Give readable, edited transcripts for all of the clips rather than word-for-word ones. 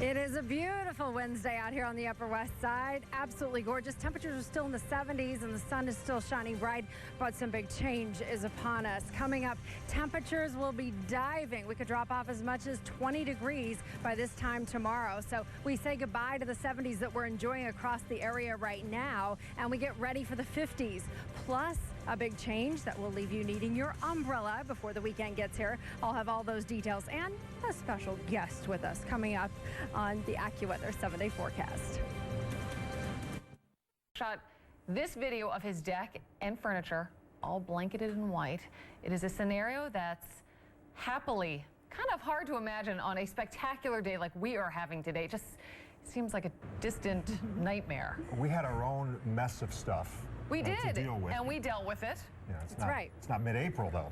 It is a beautiful Wednesday out here on the Upper West Side. Absolutely gorgeous. Temperatures are still in the 70s and the sun is still shining bright, but some big change is upon us. Coming up, temperatures will be diving. We could drop off as much as 20 degrees by this time tomorrow. So we say goodbye to the 70s that we're enjoying across the area right now, and we get ready for the 50s. Plus, a big change that will leave you needing your umbrella before the weekend gets here. I'll have all those details and a special guest with us coming up on the AccuWeather 7-day forecast. Shot this video of his deck and furniture all blanketed in white. It is a scenario that's happily kind of hard to imagine on a spectacular day like we are having today. It just seems like a distant nightmare. We had our own mess of stuff. We did, to deal with. and we dealt with it. Yeah, That's right. It's not mid-April, though.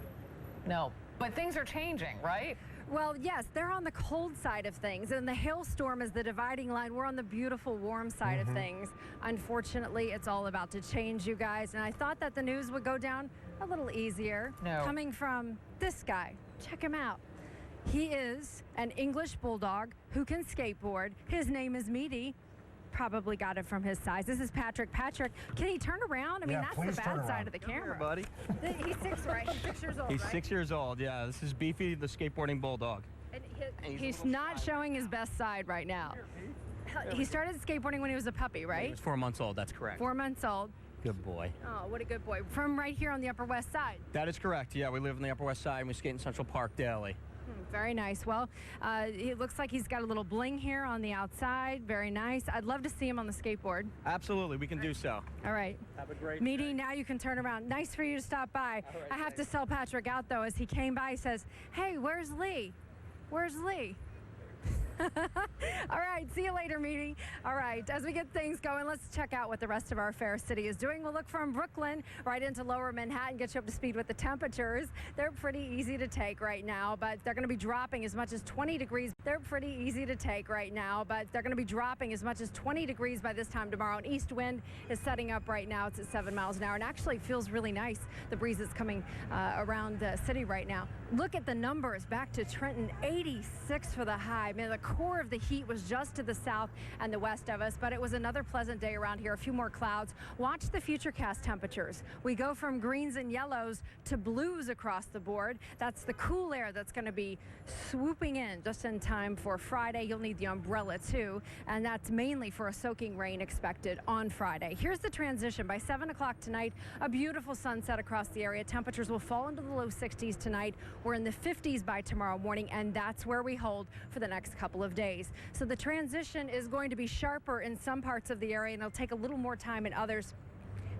No, but things are changing, right? Well, yes, they're on the cold side of things, and the hailstorm is the dividing line. We're on the beautiful warm side of things. Unfortunately, it's all about to change, you guys, and I thought that the news would go down a little easier. No. Coming from this guy. Check him out. He is an English bulldog who can skateboard. His name is Meaty. Probably got it from his size. This is Patrick. Patrick, can he turn around? I mean, that's the bad side of the camera. Here, buddy. He's 6, right? He's 6 years old, He's right? 6 years old, yeah. This is Beefy, the skateboarding bulldog. And And he's not showing his best side right now. He started skateboarding when he was a puppy, right? He was 4 months old, that's correct. 4 months old. Good boy. Oh, what a good boy. From right here on the Upper West Side. That is correct, yeah. We live in the Upper West Side and we skate in Central Park daily. Very nice. Well, it looks like he's got a little bling here on the outside. Very nice. I'd love to see him on the skateboard. Absolutely, we can do so. All right. Have a great Meaty, day. now you can turn around. Nice for you to stop by. All right, I have to sell Patrick out, though, as he came by. He says, hey, where's Lee? Where's Lee? All right, see you later, Meaty. All right, as we get things going, let's check out what the rest of our fair city is doing. We'll look from Brooklyn right into lower Manhattan, get you up to speed with the temperatures. They're pretty easy to take right now, but they're going to be dropping as much as 20 degrees. They're pretty easy to take right now, but they're going to be dropping as much as 20 degrees by this time tomorrow. An east wind is setting up right now. It's at 7 miles an hour, and actually feels really nice. The breeze is coming around the city right now. Look at the numbers back to Trenton, 86 for the high. Man, the core of the heat was just to the south and the west of us, but it was another pleasant day around here. A few more clouds. Watch the futurecast temperatures. We go from greens and yellows to blues across the board. That's the cool air that's going to be swooping in just in time for Friday. You'll need the umbrella too, and that's mainly for a soaking rain expected on Friday. Here's the transition. By 7 o'clock tonight, a beautiful sunset across the area. Temperatures will fall into the low 60s tonight. We're in the 50s by tomorrow morning, and that's where we hold for the next couple of days. So the transition is going to be sharper in some parts of the area, and it'll take a little more time in others.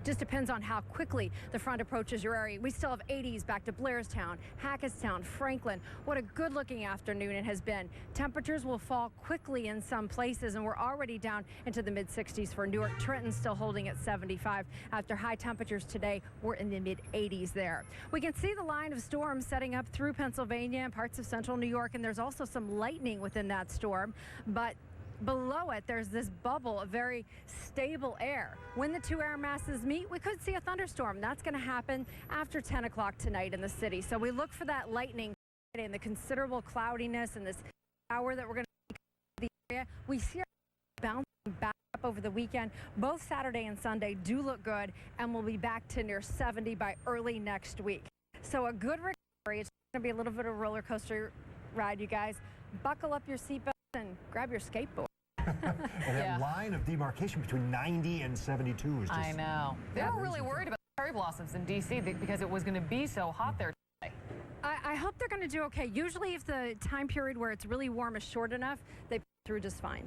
Just depends on how quickly the front approaches your area. We still have 80s back to Blairstown, Hackettstown, Franklin. What a good looking afternoon it has been. Temperatures will fall quickly in some places, and we're already down into the mid 60s for Newark. Trenton still holding at 75. After high temperatures today, we're in the mid 80s there. We can see the line of storms setting up through Pennsylvania and parts of central New York, and there's also some lightning within that storm, but below it, there's this bubble of very stable air. When the two air masses meet, we could see a thunderstorm. That's going to happen after 10 o'clock tonight in the city. So we look for that lightning and the considerable cloudiness and this shower that we're going to see in the area. We see it bouncing back up over the weekend. Both Saturday and Sunday do look good, and we'll be back to near 70 by early next week. So a good recovery. It's going to be a little bit of a roller coaster ride, you guys. Buckle up your seatbelt and grab your skateboard. And that line of demarcation between 90 and 72 is just... I know. They were really worried about cherry blossoms in D.C. because it was going to be so hot there today. I hope they're going to do okay. Usually if the time period where it's really warm is short enough, they pull through just fine.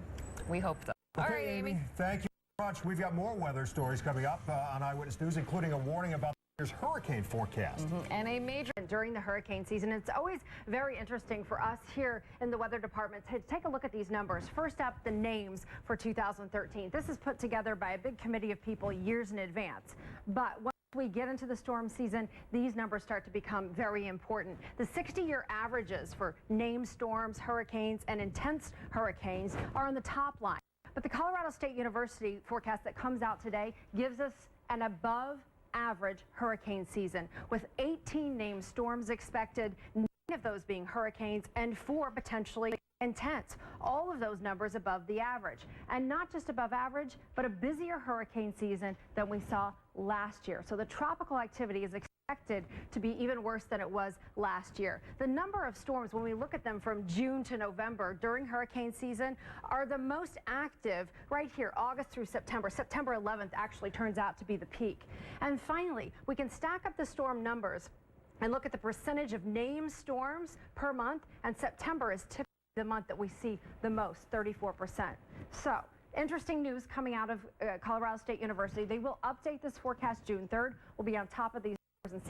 We hope so. Okay, All right, Amy. Thank you very much. We've got more weather stories coming up on Eyewitness News, including a warning about this hurricane forecast. And a major... During the hurricane season, it's always very interesting for us here in the weather department to take a look at these numbers. First up, the names for 2013. This is put together by a big committee of people years in advance. But once we get into the storm season, these numbers start to become very important. The 60-year averages for named storms, hurricanes, and intense hurricanes are on the top line. But the Colorado State University forecast that comes out today gives us an above average hurricane season with 18 named storms expected, 9 of those being hurricanes and 4 potentially intense. All of those numbers above the average. And not just above average, but a busier hurricane season than we saw last year. So the tropical activity is expected to be even worse than it was last year. The number of storms, when we look at them from June to November during hurricane season, are the most active right here, August through September. September 11th actually turns out to be the peak. And finally, we can stack up the storm numbers and look at the percentage of named storms per month, and September is typically the month that we see the most, 34%. So, interesting news coming out of Colorado State University. They will update this forecast June 3rd. We'll be on top of these and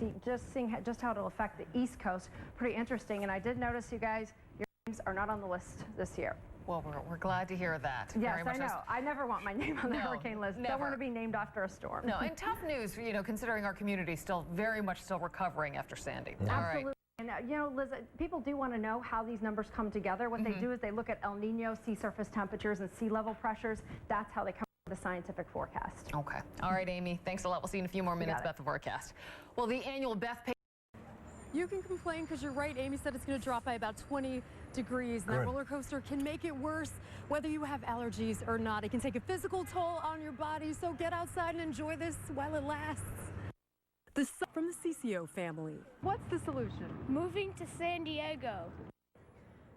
seeing just how it'll affect the East Coast. Pretty interesting. And I did notice, you guys, your names are not on the list this year. Well, we're glad to hear that. Yes, I know. I never want my name on the hurricane list. Never. Don't want to be named after a storm. No, and tough news, you know, considering our community still very much recovering after Sandy. Absolutely. All right. And, you know, Liz, people do want to know how these numbers come together. What they do is they look at El Nino, sea surface temperatures, and sea level pressures. That's how they come up with the scientific forecast. Okay. All right, Amy. Thanks a lot. We'll see you in a few more minutes about the forecast. Well, the annual Beth Page. You can complain because you're right. Amy said it's going to drop by about 20 degrees. And that roller coaster can make it worse whether you have allergies or not. It can take a physical toll on your body. So get outside and enjoy this while it lasts. From the CCO family. What's the solution? Moving to San Diego.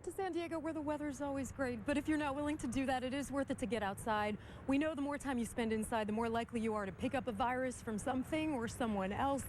To San Diego, where the weather's always great. But if you're not willing to do that, it is worth it to get outside. We know the more time you spend inside, the more likely you are to pick up a virus from something or someone else.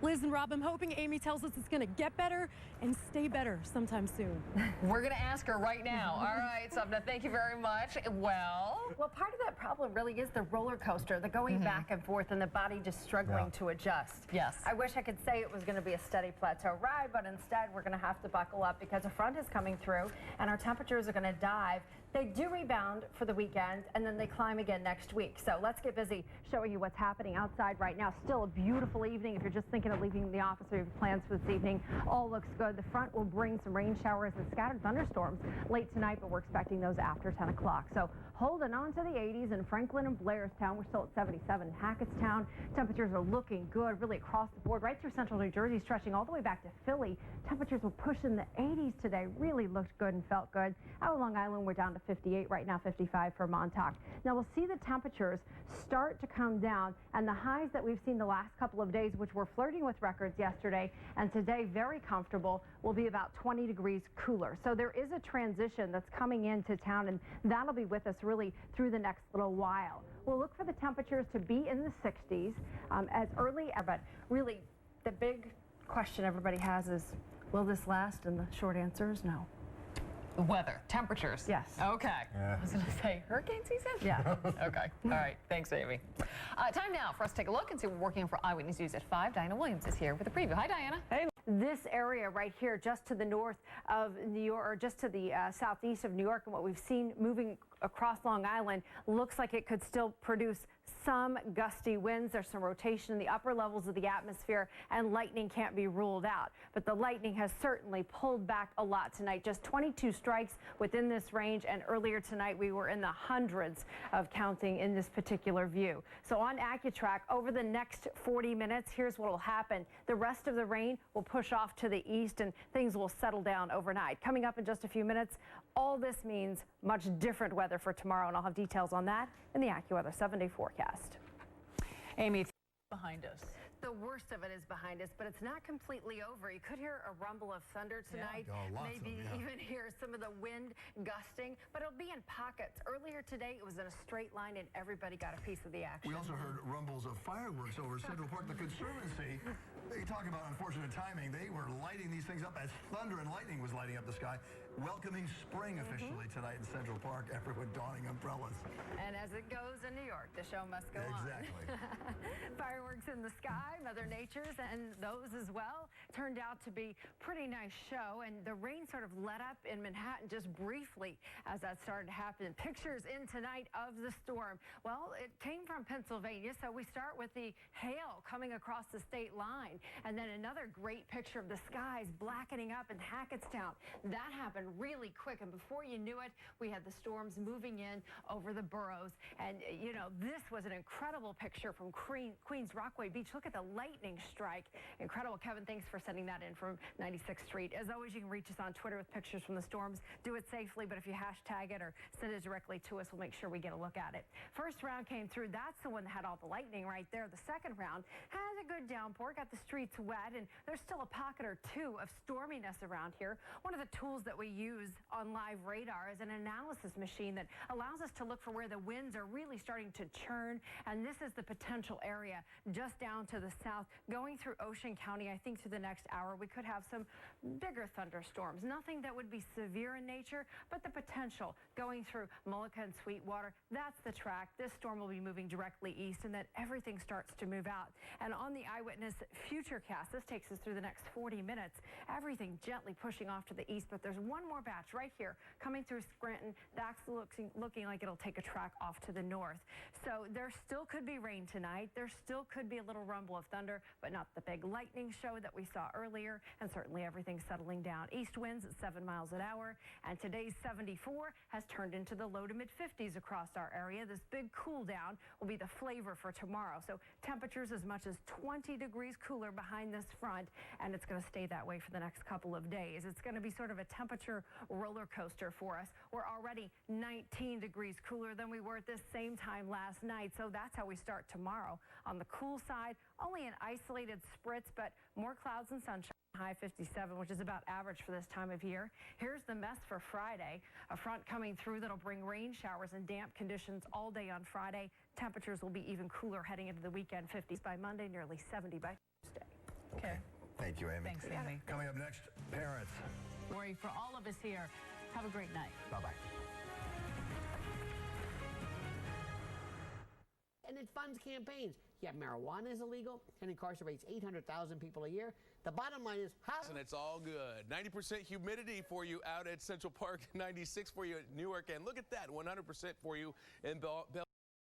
Liz and Rob, I'm hoping Amy tells us it's going to get better and stay better sometime soon. We're going to ask her right now. All right, Sabna, thank you very much. Well, part of that problem really is the roller coaster, the going back and forth, and the body just struggling to adjust. Yes. I wish I could say it was going to be a steady plateau ride, but instead we're going to have to buckle up because a front is coming through and our temperatures are going to dive. They do rebound for the weekend, and then they climb again next week. So let's get busy showing you what's happening outside right now. Still a beautiful evening if you're just thinking of leaving the office or you have plans for this evening. All looks good. The front will bring some rain showers and scattered thunderstorms late tonight, but we're expecting those after 10 o'clock. So holding on to the 80s in Franklin and Blairstown. We're still at 77 in Hackettstown. Temperatures are looking good really across the board, right through central New Jersey, stretching all the way back to Philly. Temperatures will push in the 80s today. Really looked good and felt good. Out of Long Island, we're down to 58 right now, 55 for Montauk. Now we'll see the temperatures start to come down, and the highs that we've seen the last couple of days, which were flirting with records yesterday and today very comfortable, will be about 20 degrees cooler. So there is a transition that's coming into town, and that'll be with us really through the next little while. We'll look for the temperatures to be in the 60s as early, but really the big question everybody has is, will this last? And the short answer is no. The weather, temperatures. Yes. Okay. I was going to say hurricane season? Yeah. Okay. All right. Thanks, Amy. Time now for us to take a look and see what we're working for Eyewitness News at 5. Diana Williams is here with a preview. Hi, Diana. Hey. This area right here, just to the north of New York, or just to the southeast of New York, and what we've seen moving across Long Island, looks like it could still produce some gusty winds. There's some rotation in the upper levels of the atmosphere, and lightning can't be ruled out. But the lightning has certainly pulled back a lot tonight. Just 22 strikes within this range, and earlier tonight we were in the hundreds of counting in this particular view. So on AccuTrack, over the next 40 minutes, here's what will happen. The rest of the rain will push off to the east, and things will settle down overnight. Coming up in just a few minutes, all this means much different weather for tomorrow, and I'll have details on that in the AccuWeather 7-day forecast. Amy, behind us. The worst of it is behind us, but it's not completely over. You could hear a rumble of thunder tonight, maybe even hear some of the wind gusting, but it'll be in pockets. Earlier today, it was in a straight line, and everybody got a piece of the action. We also heard rumbles of fireworks over Central Park. The Conservancy, they talk about unfortunate timing. They were lighting these things up as thunder and lightning was lighting up the sky. Welcoming spring officially tonight in Central Park. Everyone donning umbrellas. And as it goes in New York, the show must go on. Exactly. Fireworks in the sky, Mother Nature's, and those as well turned out to be pretty nice show. And the rain sort of let up in Manhattan just briefly as that started to happen. Pictures in tonight of the storm. Well, it came from Pennsylvania, so we start with the hail coming across the state line. And then another great picture of the skies blackening up in Hackettstown. That happened happen really quick. And before you knew it, we had the storms moving in over the boroughs. And, you know, this was an incredible picture from Queens Rockaway Beach. Look at the lightning strike. Incredible. Kevin, thanks for sending that in from 96th Street. As always, you can reach us on Twitter with pictures from the storms. Do it safely, but if you hashtag it or send it directly to us, we'll make sure we get a look at it. First round came through. That's the one that had all the lightning right there. The second round has a good downpour, got the streets wet, and there's still a pocket or two of storminess around here. One of the tools that we use on live radar is an analysis machine that allows us to look for where the winds are really starting to churn, and this is the potential area just down to the south going through Ocean County. I think through the next hour we could have some bigger thunderstorms. Nothing that would be severe in nature, but the potential going through Mullica and Sweetwater. That's the track. This storm will be moving directly east, and then everything starts to move out. And on the Eyewitness Futurecast, this takes us through the next 40 minutes. Everything gently pushing off to the east, but there's one more batch right here coming through Scranton. That's looking like it'll take a track off to the north. So there still could be rain tonight. There still could be a little rumble of thunder, but not the big lightning show that we saw earlier, and certainly everything settling down. East winds at 7 miles an hour, and today's 74 has turned into the low to mid 50s across our area. This big cool down will be the flavor for tomorrow. So temperatures as much as 20 degrees cooler behind this front, and it's going to stay that way for the next couple of days. It's going to be sort of a temperature roller coaster for us. We're already 19 degrees cooler than we were at this same time last night, so that's how we start tomorrow. On the cool side, only an isolated spritz, but more clouds and sunshine. High 57, which is about average for this time of year. Here's the mess for Friday. A front coming through that'll bring rain showers and damp conditions all day on Friday. Temperatures will be even cooler heading into the weekend. 50s by Monday, nearly 70 by Tuesday. Okay. Thank you, Amy. Thanks, Amy. Coming up next, parents. Lori, for all of us here, have a great night. Bye-bye. And it funds campaigns. Yet marijuana is illegal and incarcerates 800,000 people a year. The bottom line is how... And it's all good. 90% humidity for you out at Central Park, 96 for you at Newark, and look at that, 100% for you in Bell.